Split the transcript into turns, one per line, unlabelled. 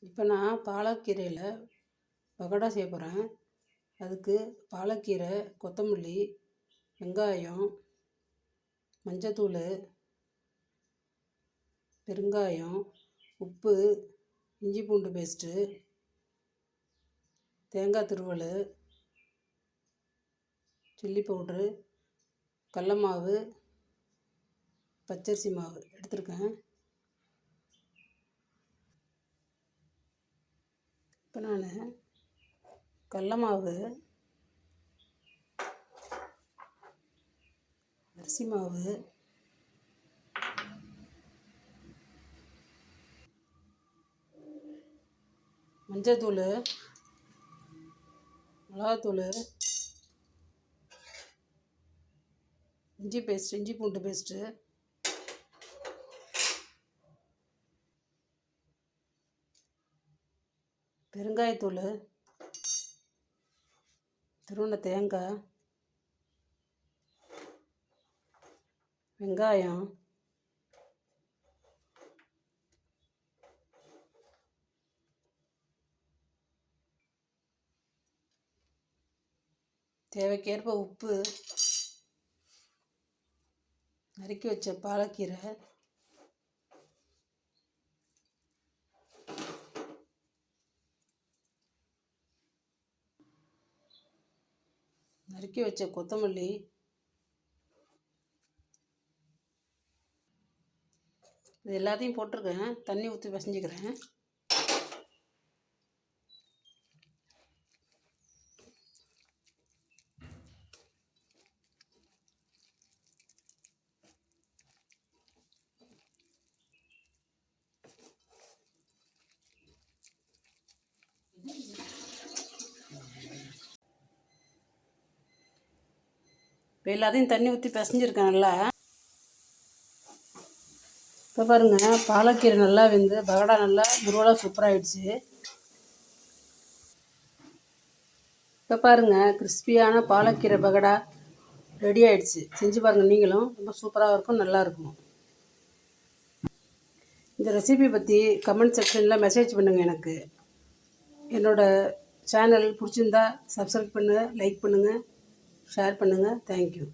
இப்போ நான் பாலக்கீரையில் பகோடா செய்ய போகிறேன். அதுக்கு பாலக்கீரை, கொத்தமல்லி, வெங்காயம், மஞ்சத்தூள், பெருங்காயம், உப்பு, இஞ்சி பூண்டு பேஸ்ட்டு, தேங்காய் துருவல், சில்லி பவுட்ரு, கடல மாவு, பச்சரிசி மாவு எடுத்துருக்கேன். இப்போ நான் கடல மாவு, அரிசி மாவு, மஞ்சத்தூள், மிளகாத்தூள், இஞ்சி பூண்டு பேஸ்ட்டு, பெருங்காயத்தூள், துருவின தேங்காய், வெங்காயம், தேவைக்கேற்ப உப்பு, நறுக்கி வச்ச பாலக்கீரை, நறுக்கி வச்ச கொத்தமல்லி, இது எல்லாத்தையும் போட்டிருக்கேன். தண்ணி ஊற்றி பிசைஞ்சிக்கிறேன். இப்போ எல்லாத்தையும் தண்ணி ஊற்றி பிசைஞ்சிருக்கேன் நல்லா. இப்போ பாருங்கள், பாலக்கீரை நல்லா வெந்து பகோடா நல்லா முருவலாக சூப்பராகிடுச்சு. இப்போ பாருங்கள், கிறிஸ்பியான பாலக்கீரை பகோடா ரெடி ஆகிடுச்சு. செஞ்சு பாருங்கள் நீங்களும். ரொம்ப சூப்பராக இருக்கும், நல்லாயிருக்கும். இந்த ரெசிபி பற்றி கமெண்ட் செக்ஷனில் மெசேஜ் பண்ணுங்கள் எனக்கு. என்னோடய சேனல் பிடிச்சிருந்தா சப்ஸ்கிரைப் பண்ணுங்கள், லைக் பண்ணுங்கள், ஷேர் பண்ணுங்கள். தேங்க்யூ.